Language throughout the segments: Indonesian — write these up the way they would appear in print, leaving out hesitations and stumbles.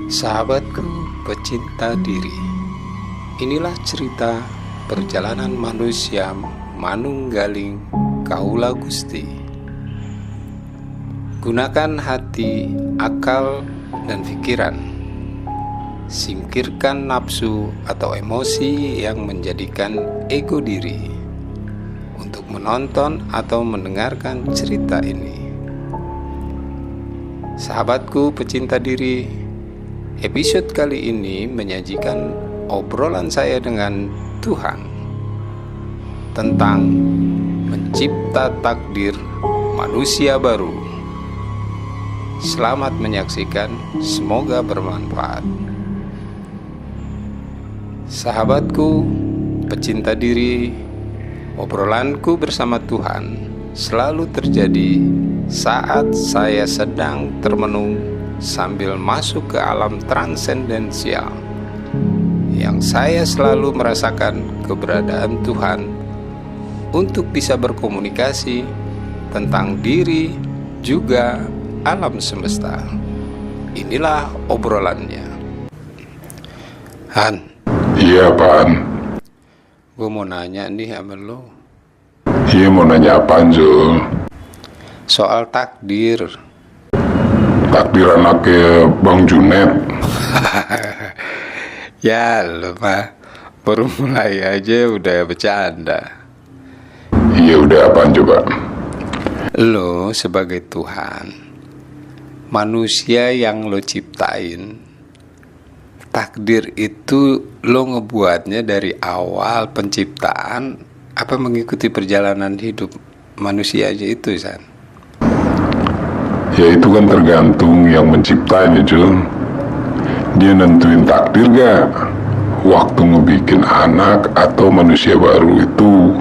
Sahabatku pecinta diri, inilah cerita perjalanan manusia manunggaling kaula Gusti. Gunakan hati, akal, dan pikiran. Singkirkan nafsu atau emosi yang menjadikan ego diri untuk menonton atau mendengarkan cerita ini. Sahabatku pecinta diri, episode kali ini menyajikan obrolan saya dengan Tuhan tentang mencipta takdir manusia baru. Selamat menyaksikan, semoga bermanfaat. Sahabatku pecinta diri, obrolanku bersama Tuhan selalu terjadi saat saya sedang termenung sambil masuk ke alam transendensial, yang saya selalu merasakan keberadaan Tuhan untuk bisa berkomunikasi tentang diri juga alam semesta. Inilah obrolannya. Han. Iya, apaan? Gue mau nanya nih sama lo. Iya, mau nanya apaan, Zul? Soal takdir. Takdir anaknya Bang Junet. Ya lo Pak, baru mulai aja udah bercanda. Iya, udah apaan coba? Lo sebagai Tuhan, manusia yang lo ciptain, takdir itu lo ngebuatnya dari awal penciptaan apa mengikuti perjalanan hidup manusia aja itu, San? Ya itu kan tergantung yang menciptanya, Jul. Dia nentuin takdir gak waktu ngebikin anak atau manusia baru itu?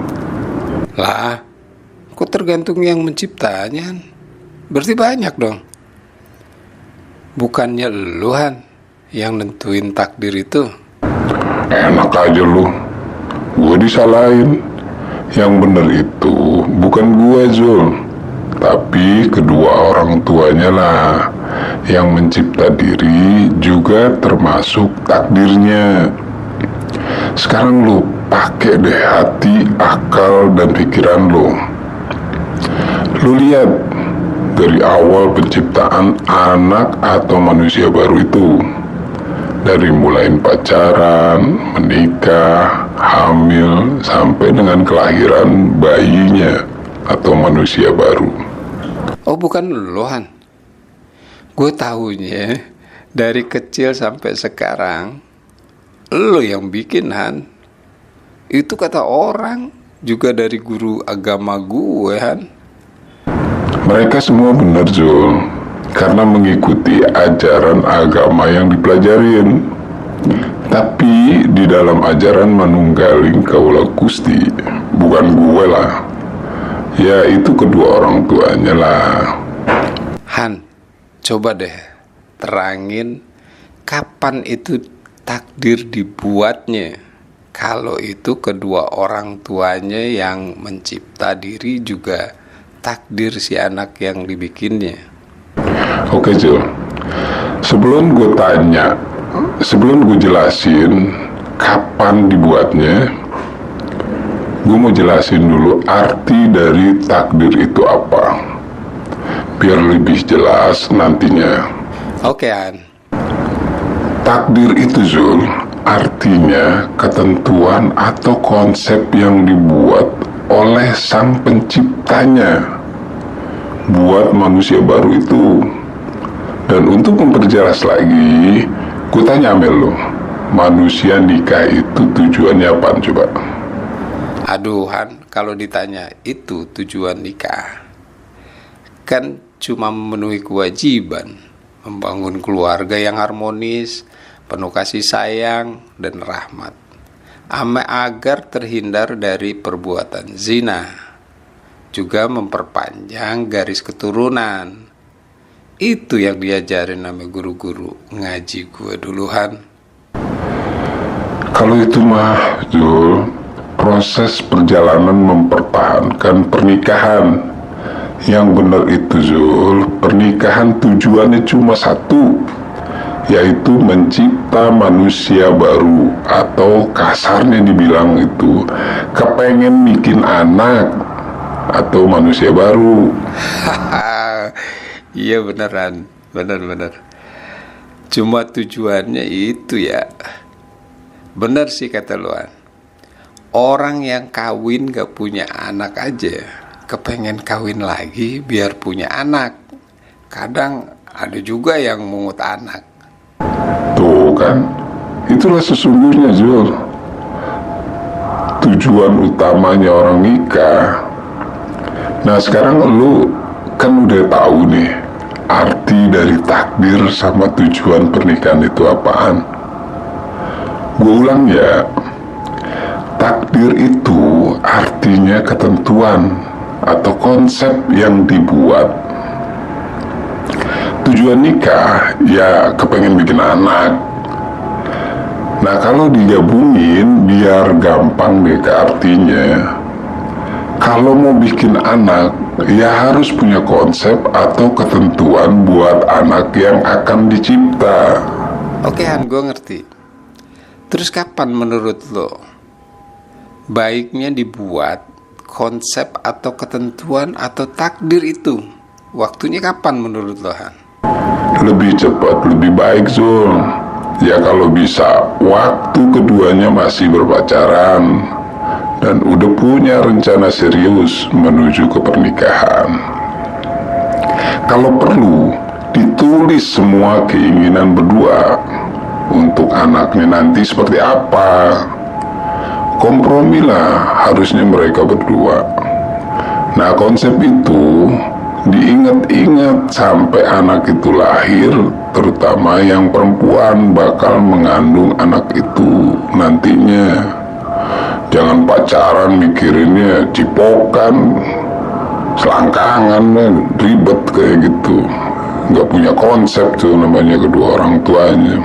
Lah, kok tergantung yang menciptanya? Berarti banyak dong. Bukannya lu, Han, yang nentuin takdir itu? Enak aja lu, gue disalahin. Yang bener itu bukan gue, Zul, tapi kedua orang tuanya lah. Yang mencipta diri juga termasuk takdirnya. Sekarang lu pakai deh hati, akal, dan pikiran lu. Lu lihat dari awal penciptaan anak atau manusia baru itu, dari mulai pacaran, menikah, hamil, sampai dengan kelahiran bayinya atau manusia baru. Oh, bukan lo, Han. Gue tahunya dari kecil sampai sekarang lo yang bikin, Han. Itu kata orang, juga dari guru agama gue, Han. Mereka semua benar, Zul, karena mengikuti ajaran agama yang dipelajarin. Tapi di dalam ajaran manunggaling kaula Gusti, bukan gue lah, ya itu kedua orang tuanya lah. Han, coba deh terangin kapan itu takdir dibuatnya. Kalau itu kedua orang tuanya yang mencipta diri juga takdir si anak yang dibikinnya. Oke, Zul, sebelum gue jelasin kapan dibuatnya, gue mau jelasin dulu arti dari takdir itu apa, biar lebih jelas nantinya. Oke, Han. Takdir itu, Zul, artinya ketentuan atau konsep yang dibuat oleh sang penciptanya buat manusia baru itu. Dan untuk memperjelas lagi, gue tanya sama lo, manusia nikah itu tujuannya apaan coba? Aduh, Han, kalau ditanya itu tujuan nikah, kan cuma memenuhi kewajiban, membangun keluarga yang harmonis, penuh kasih sayang dan rahmat, agar terhindar dari perbuatan zina, juga memperpanjang garis keturunan. Itu yang diajarin sama guru-guru ngaji gue duluan. Kalau itu mah, Zul, proses perjalanan mempertahankan pernikahan. Yang benar itu, Zul, pernikahan tujuannya cuma satu, yaitu mencipta manusia baru, atau kasarnya dibilang itu kepengen bikin anak atau manusia baru. Iya beneran, bener. Cuma tujuannya itu ya. Bener sih kata luan. Orang yang kawin gak punya anak aja kepengen kawin lagi biar punya anak. Kadang ada juga yang mungut anak. Tuh kan, itulah sesungguhnya Zul, tujuan utamanya orang nikah. Nah sekarang lu kan udah tahu nih arti dari takdir sama tujuan pernikahan itu apaan. Gue ulang ya, takdir itu artinya ketentuan atau konsep yang dibuat. Tujuan nikah ya kepengen bikin anak. Nah kalau digabungin biar gampang deh ke artinya, kalau mau bikin anak ya harus punya konsep atau ketentuan buat anak yang akan dicipta. Oke Han, gue ngerti. Terus kapan menurut lo baiknya dibuat konsep atau ketentuan atau takdir itu? Waktunya kapan menurut lo Han? Lebih cepat, lebih baik Zul. Ya kalau bisa waktu keduanya masih berpacaran dan udah punya rencana serius menuju ke pernikahan. Kalau perlu ditulis semua keinginan berdua untuk anaknya nanti seperti apa. Kompromilah harusnya mereka berdua. Nah konsep itu diingat-ingat sampai anak itu lahir, terutama yang perempuan bakal mengandung anak itu nantinya. Jangan pacaran mikirinnya cipokan, selangkangan, ribet kayak gitu. Nggak punya konsep tuh namanya kedua orang tuanya.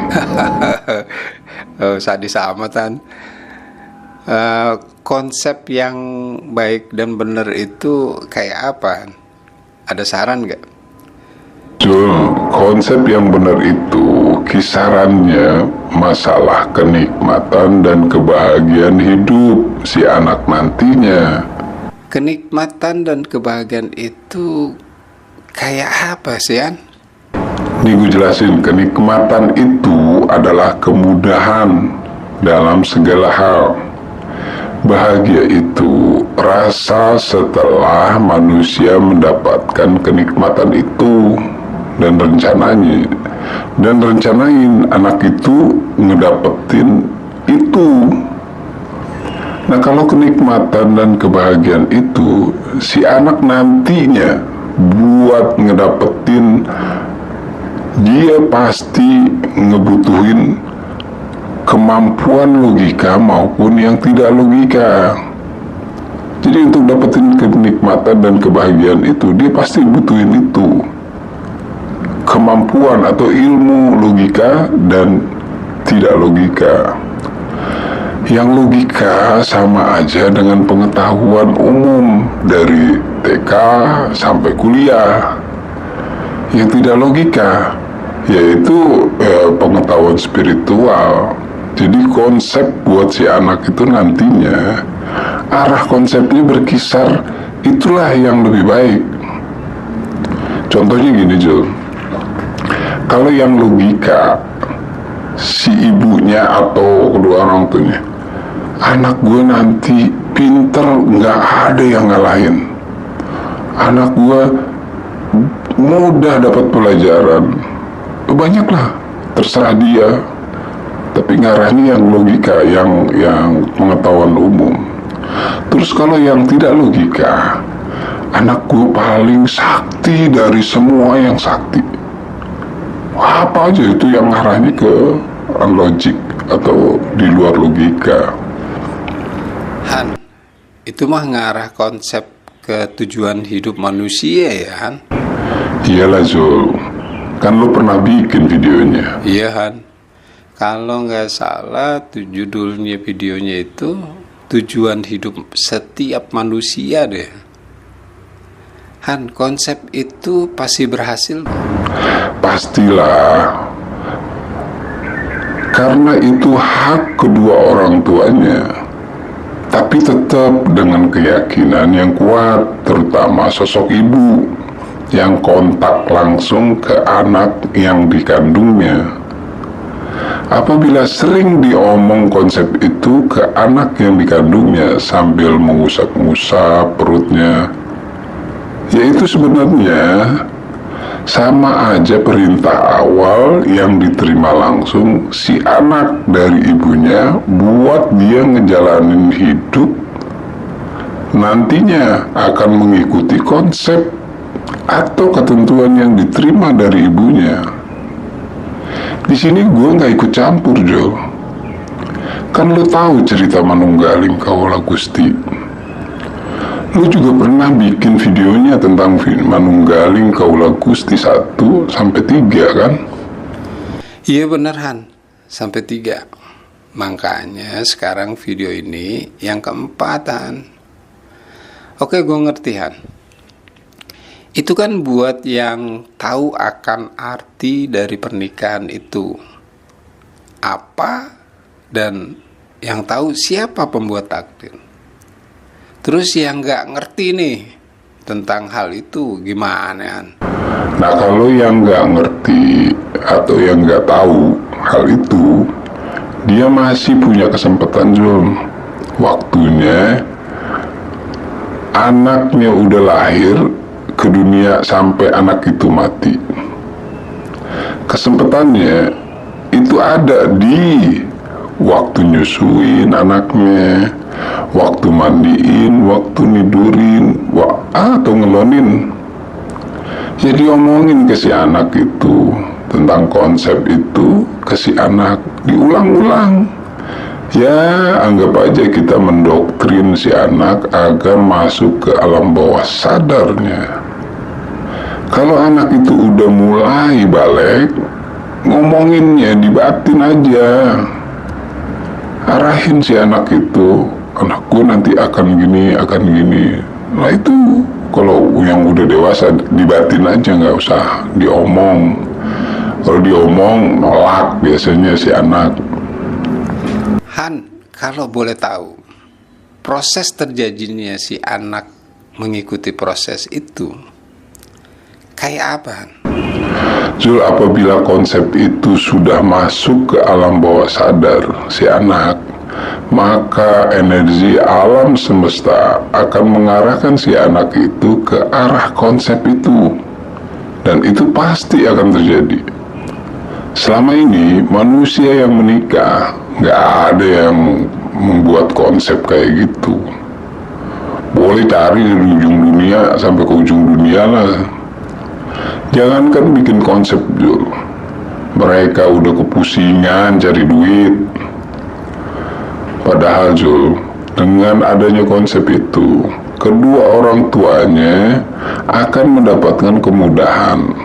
Sadis amat Han. Konsep yang baik dan benar itu kayak apa? Ada saran nggak? Jul, konsep yang benar itu kisarannya masalah kenikmatan dan kebahagiaan hidup si anak nantinya. Kenikmatan dan kebahagiaan itu kayak apa sih Han? Nih gue jelasin, kenikmatan itu adalah kemudahan dalam segala hal. Bahagia itu rasa setelah manusia mendapatkan kenikmatan itu dan rencanain anak itu ngedapetin itu. Nah kalau kenikmatan dan kebahagiaan itu si anak nantinya buat ngedapetin, dia pasti ngebutuhin kemampuan logika maupun yang tidak logika. Jadi untuk dapetin kenikmatan dan kebahagiaan itu dia pasti butuhin itu, kemampuan atau ilmu logika dan tidak logika. Yang logika sama aja dengan pengetahuan umum dari TK sampai kuliah. Yang tidak logika yaitu pengetahuan spiritual. Jadi konsep buat si anak itu nantinya arah konsepnya berkisar itulah yang lebih baik. Contohnya gini Jul, kalau yang logika si ibunya atau kedua orang tuanya, anak gue nanti pinter nggak ada yang ngalahin, anak gue mudah dapat pelajaran, banyaklah terserah dia. Tapi ngarahnya yang logika, yang pengetahuan umum. Terus kalau yang tidak logika, anakku paling sakti dari semua yang sakti. Apa aja itu yang ngarahnya ke logik atau di luar logika. Han, itu mah ngarah konsep ke tujuan hidup manusia ya Han? Iyalah Zul, kan lu pernah bikin videonya. Iya Han, kalau nggak salah judulnya videonya itu tujuan hidup setiap manusia deh. Han, konsep itu pasti berhasil? Pastilah. karena itu hak kedua orang tuanya, tapi tetap dengan keyakinan yang kuat, terutama sosok ibu yang kontak langsung ke anak yang dikandungnya. Apabila sering diomong konsep itu ke anak yang dikandungnya sambil mengusap-ngusap perutnya, yaitu sebenarnya sama aja perintah awal yang diterima langsung si anak dari ibunya buat dia ngejalanin hidup nantinya akan mengikuti konsep atau ketentuan yang diterima dari ibunya. Di sini gue nggak ikut campur, Jo. Kan lo tahu cerita Manunggaling Kaula Gusti. Lo juga pernah bikin videonya tentang Manunggaling Kaula Gusti 1-3 kan? Iya bener Han, sampai 3. Makanya sekarang video ini yang keempat Han. Oke, gue ngerti Han. Itu kan buat yang tahu akan arti dari pernikahan itu apa, dan yang tahu siapa pembuat takdir. Terus yang nggak ngerti nih tentang hal itu gimana Han? Nah, kalau yang nggak ngerti atau yang nggak tahu hal itu, dia masih punya kesempatan, Jom. Waktunya anaknya udah lahir ke dunia sampai anak itu mati. Kesempatannya itu ada di waktu nyusuin anaknya, waktu mandiin, waktu nidurin, atau ngelonin. Jadi omongin ke si anak itu tentang konsep itu ke si anak, diulang-ulang. Ya, anggap aja kita mendoktrin si anak agar masuk ke alam bawah sadarnya. Kalau anak itu udah mulai balik, ngomonginnya dibatin aja. Arahin si anak itu, anakku nanti akan gini, akan gini. Nah itu, kalau yang udah dewasa dibatin aja, nggak usah diomong. Kalau diomong, nolak biasanya si anak. Han, kalau boleh tahu, proses terjadinya si anak mengikuti proses itu kayak apa? Zul, apabila konsep itu sudah masuk ke alam bawah sadar si anak, maka energi alam semesta akan mengarahkan si anak itu ke arah konsep itu, dan itu pasti akan terjadi. Selama ini manusia yang menikah nggak ada yang membuat konsep kayak gitu. Boleh cari dari ujung dunia sampai ke ujung dunia lah. Jangankan bikin konsep, Jul, mereka udah kepusingan cari duit. Padahal, Jul, dengan adanya konsep itu, kedua orang tuanya akan mendapatkan kemudahan.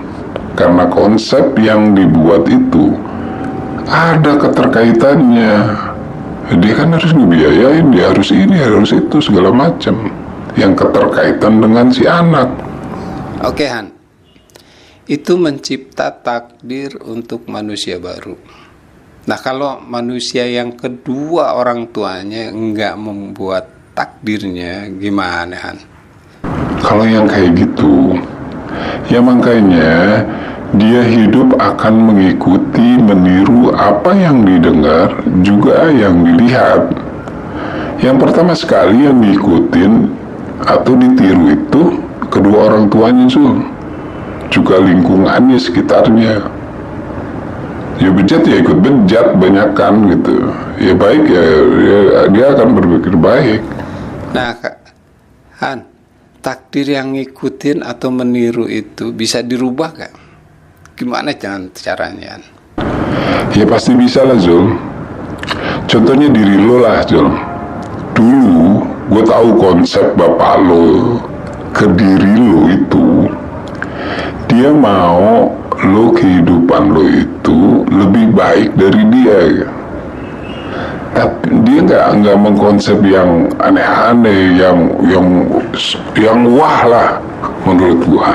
Karena konsep yang dibuat itu ada keterkaitannya. Dia kan harus ngebiayain, dia harus ini, harus itu, segala macam yang keterkaitan dengan si anak. Oke Han, itu mencipta takdir untuk manusia baru. Nah, kalau manusia yang kedua orang tuanya nggak membuat takdirnya, gimana Han? Kalau yang kayak gitu, ya makanya dia hidup akan mengikuti, meniru apa yang didengar, juga yang dilihat. Yang pertama sekali yang diikutin atau ditiru itu kedua orang tuanya, juga lingkungannya sekitarnya. Ya bejat ya ikut bejat, banyakan gitu. Ya baik ya dia akan berpikir baik. Nah Han, takdir yang ngikutin atau meniru itu bisa dirubah gak? Gimana caranya Han? Ya pasti bisa lah, Zul. Contohnya diri lo lah, Zul. Dulu gue tahu konsep bapak lo ke diri lo itu, dia mau lo kehidupan lo itu lebih baik dari dia. Tapi dia nggak mengkonsep yang aneh-aneh, yang wah lah menurut gua.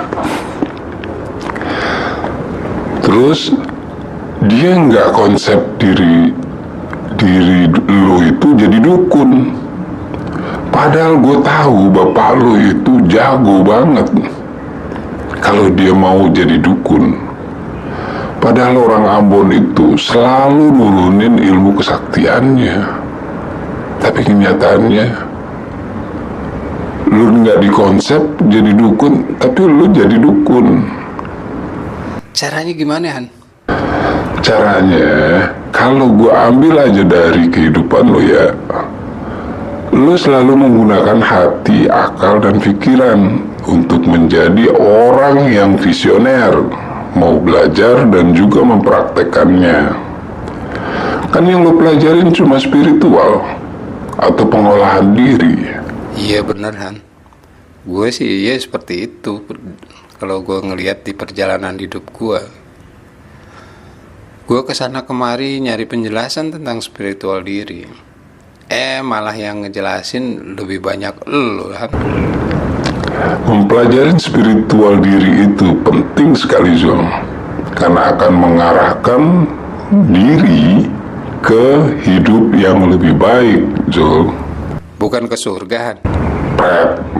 Terus dia nggak konsep diri lo itu jadi dukun. Padahal gue tahu bapak lo itu jago banget kalau dia mau jadi dukun. Padahal orang Ambon itu selalu nurunin ilmu kesaktiannya. Tapi kenyataannya lu nggak dikonsep jadi dukun, tapi lu jadi dukun. Caranya gimana, Han? Caranya, kalau gue ambil aja dari kehidupan lo ya, lo selalu menggunakan hati, akal, dan pikiran untuk menjadi orang yang visioner, mau belajar dan juga mempraktekannya. Kan yang lo pelajarin cuma spiritual atau pengolahan diri. Iya bener, Han. Gue sih iya seperti itu. Kalau gue ngelihat di perjalanan hidup gue kesana kemari nyari penjelasan tentang spiritual diri. Malah yang ngejelasin lebih banyak lo, Han. Mempelajari spiritual diri itu penting sekali, Zul, karena akan mengarahkan diri ke hidup yang lebih baik, Zul. Bukan ke surga, Han. Pep.